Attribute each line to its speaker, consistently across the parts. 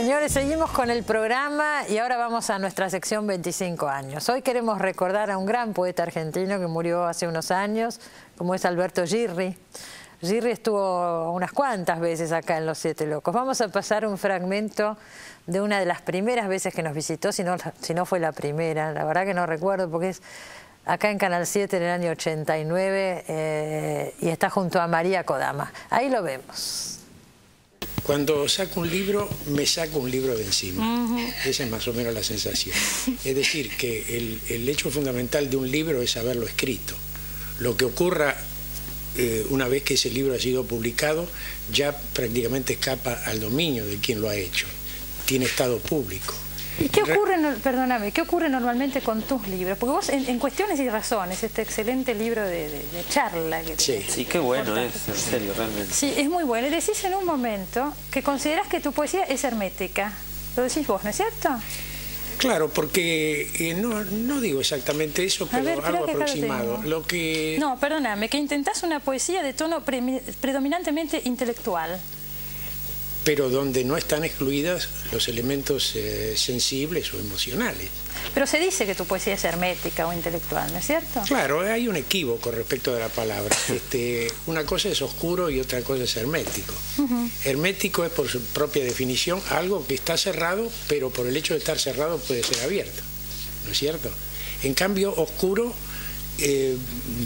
Speaker 1: Señores, seguimos con el programa y ahora vamos a nuestra sección 25 años. Hoy queremos recordar a un gran poeta argentino que murió hace unos años, como es Alberto Girri. Girri estuvo unas cuantas veces acá en Los Siete Locos. Vamos a pasar un fragmento de una de las primeras veces que nos visitó, si no fue la primera, la verdad que no recuerdo porque es acá en Canal 7 en el año 89 y está junto a María Kodama. Ahí lo vemos.
Speaker 2: Cuando saco un libro, me saco un libro de encima. Esa es más o menos la sensación. Es decir, que el hecho fundamental de un libro es haberlo escrito. Lo que ocurra una vez que ese libro ha sido publicado, ya prácticamente escapa al dominio de quien lo ha hecho. Tiene estado público.
Speaker 1: ¿Y qué ocurre, perdóname, qué ocurre normalmente con tus libros? Porque vos, en Cuestiones y Razones, este excelente libro de charla que
Speaker 3: sí, sí, qué bueno es, en serio, realmente.
Speaker 1: Sí, es muy bueno. Y decís en un momento que considerás que tu poesía es hermética. Lo decís vos, ¿no es cierto?
Speaker 2: Claro, porque no digo exactamente eso, pero algo aproximado.
Speaker 1: No, perdóname, que intentás una poesía de tono predominantemente intelectual.
Speaker 2: Pero donde no están excluidas los elementos sensibles o emocionales.
Speaker 1: Pero se dice que tu poesía es hermética o intelectual, ¿no es cierto?
Speaker 2: Claro, hay un equívoco respecto de la palabra. Una cosa es oscuro y otra cosa es hermético. Hermético es por su propia definición algo que está cerrado, pero por el hecho de estar cerrado puede ser abierto, ¿no es cierto? En cambio, oscuro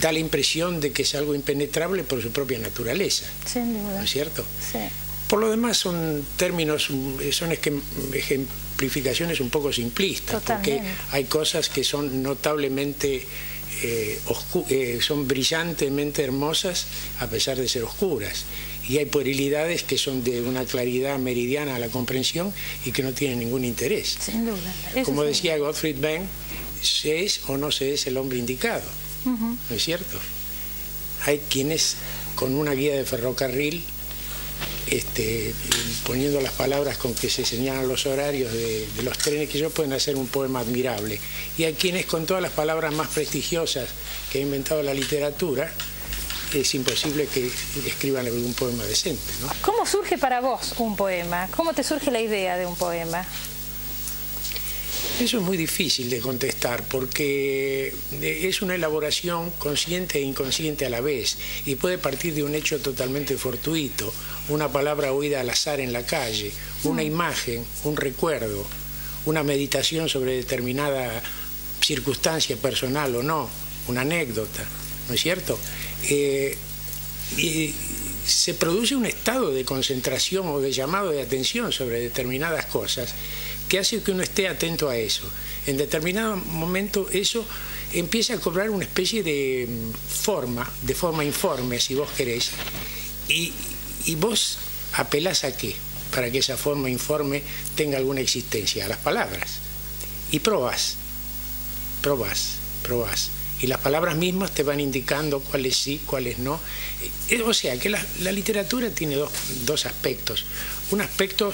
Speaker 2: da la impresión de que es algo impenetrable por su propia naturaleza.
Speaker 1: Sin duda.
Speaker 2: ¿No es cierto?
Speaker 1: Sí.
Speaker 2: Por lo demás son términos, son ejemplificaciones un poco simplistas. Totalmente. Porque hay cosas que son notablemente, son brillantemente hermosas a pesar de ser oscuras. Y hay puerilidades que son de una claridad meridiana a la comprensión y que no tienen ningún interés.
Speaker 1: Sin duda.
Speaker 2: Como decía Gottfried Benn, se es o no se es el hombre indicado. ¿No es cierto? Hay quienes con una guía de ferrocarril, poniendo las palabras con que se señalan los horarios de los trenes, que ellos pueden hacer un poema admirable. Y hay quienes con todas las palabras más prestigiosas que ha inventado la literatura, es imposible que escriban algún poema decente, ¿no?
Speaker 1: ¿Cómo surge para vos un poema? ¿Cómo te surge la idea de un poema?
Speaker 2: Eso es muy difícil de contestar porque es una elaboración consciente e inconsciente a la vez y puede partir de un hecho totalmente fortuito, una palabra oída al azar en la calle, una imagen, un recuerdo, una meditación sobre determinada circunstancia personal o no, una anécdota, ¿no es cierto? Y se produce un estado de concentración o de llamado de atención sobre determinadas cosas que hace que uno esté atento a eso. En determinado momento eso empieza a cobrar una especie de forma informe, si vos querés, y vos apelás ¿a qué? Para que esa forma informe tenga alguna existencia, a las palabras. Y probás. Y las palabras mismas te van indicando cuáles sí, cuáles no. O sea, que la literatura tiene dos aspectos. Un aspecto,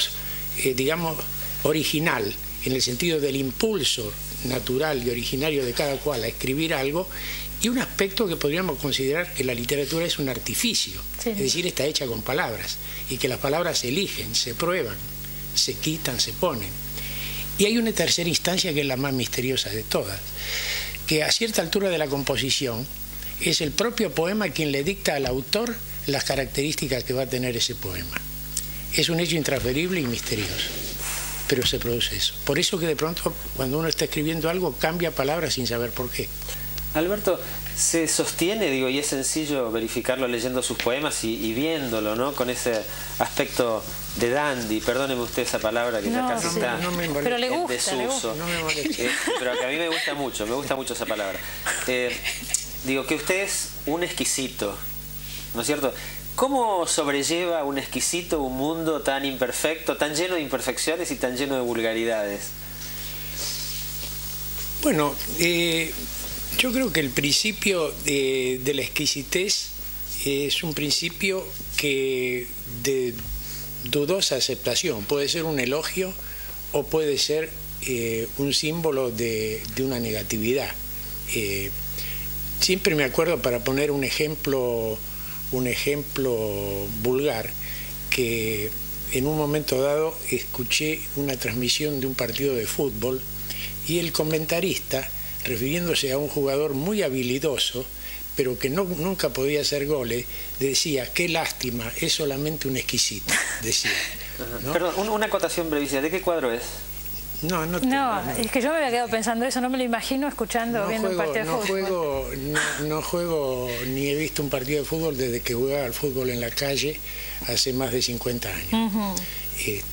Speaker 2: digamos, original, en el sentido del impulso natural y originario de cada cual a escribir algo, y un aspecto que podríamos considerar que la literatura es un artificio, sí. Es decir, está hecha con palabras, y que las palabras se eligen, se prueban, se quitan, se ponen. Y hay una tercera instancia que es la más misteriosa de todas, que a cierta altura de la composición es el propio poema quien le dicta al autor las características que va a tener ese poema. Es un hecho intransferible y misterioso, pero se produce eso. Por eso que de pronto cuando uno está escribiendo algo cambia palabras sin saber por qué.
Speaker 3: Alberto, se sostiene, digo, y es sencillo verificarlo leyendo sus poemas y viéndolo, ¿no? Con ese aspecto de dandy, perdóneme usted esa palabra que ya casi está
Speaker 1: pero le gusta,
Speaker 3: en desuso.
Speaker 1: No me molesta.
Speaker 3: Pero que a mí me gusta mucho esa palabra. Digo, que usted es un exquisito, ¿no es cierto? ¿Cómo sobrelleva un exquisito un mundo tan imperfecto, tan lleno de imperfecciones y tan lleno de vulgaridades?
Speaker 2: Bueno, yo creo que el principio de la exquisitez es un principio que de dudosa aceptación. Puede ser un elogio o puede ser un símbolo de una negatividad. Siempre me acuerdo, para poner un ejemplo vulgar, que en un momento dado escuché una transmisión de un partido de fútbol y el comentarista, refiriéndose a un jugador muy habilidoso, pero que nunca podía hacer goles, decía, qué lástima, es solamente un exquisito, decía. ¿No?
Speaker 3: Perdón, una acotación brevísima, ¿de qué cuadro es?
Speaker 1: No, es que yo me había quedado pensando eso, no me lo imagino escuchando, viendo un partido de fútbol.
Speaker 2: No juego ni he visto un partido de fútbol desde que jugaba al fútbol en la calle hace más de 50 años.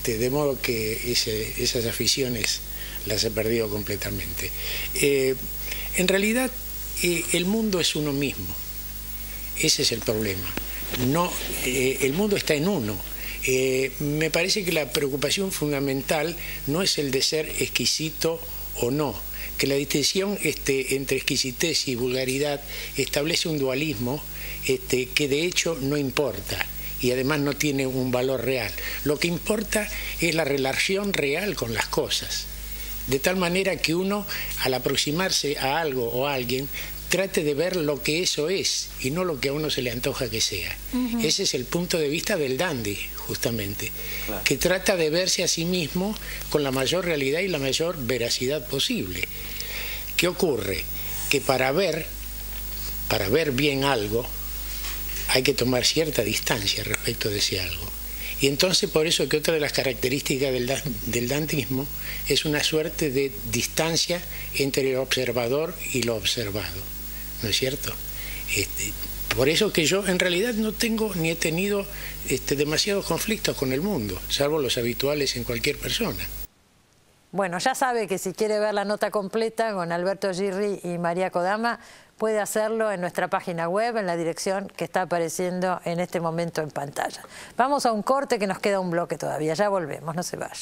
Speaker 2: De modo que esas aficiones las he perdido completamente. En realidad, el mundo es uno mismo. Ese es el problema. El mundo está en uno. Me parece que la preocupación fundamental no es el de ser exquisito o no, que la distinción entre exquisitez y vulgaridad establece un dualismo que de hecho no importa y además no tiene un valor real. Lo que importa es la relación real con las cosas, de tal manera que uno, al aproximarse a algo o a alguien, trate de ver lo que eso es y no lo que a uno se le antoja que sea. Ese es el punto de vista del dandy, justamente, claro, que trata de verse a sí mismo con la mayor realidad y la mayor veracidad posible. ¿Qué ocurre? Que para ver bien algo hay que tomar cierta distancia respecto de ese algo. Y entonces por eso que otra de las características del dandismo es una suerte de distancia entre el observador y lo observado, ¿no es cierto? Por eso que yo en realidad no tengo ni he tenido demasiados conflictos con el mundo, salvo los habituales en cualquier persona.
Speaker 1: Bueno, ya sabe que si quiere ver la nota completa con Alberto Girri y María Kodama, puede hacerlo en nuestra página web, en la dirección que está apareciendo en este momento en pantalla. Vamos a un corte que nos queda un bloque todavía, ya volvemos, no se vaya.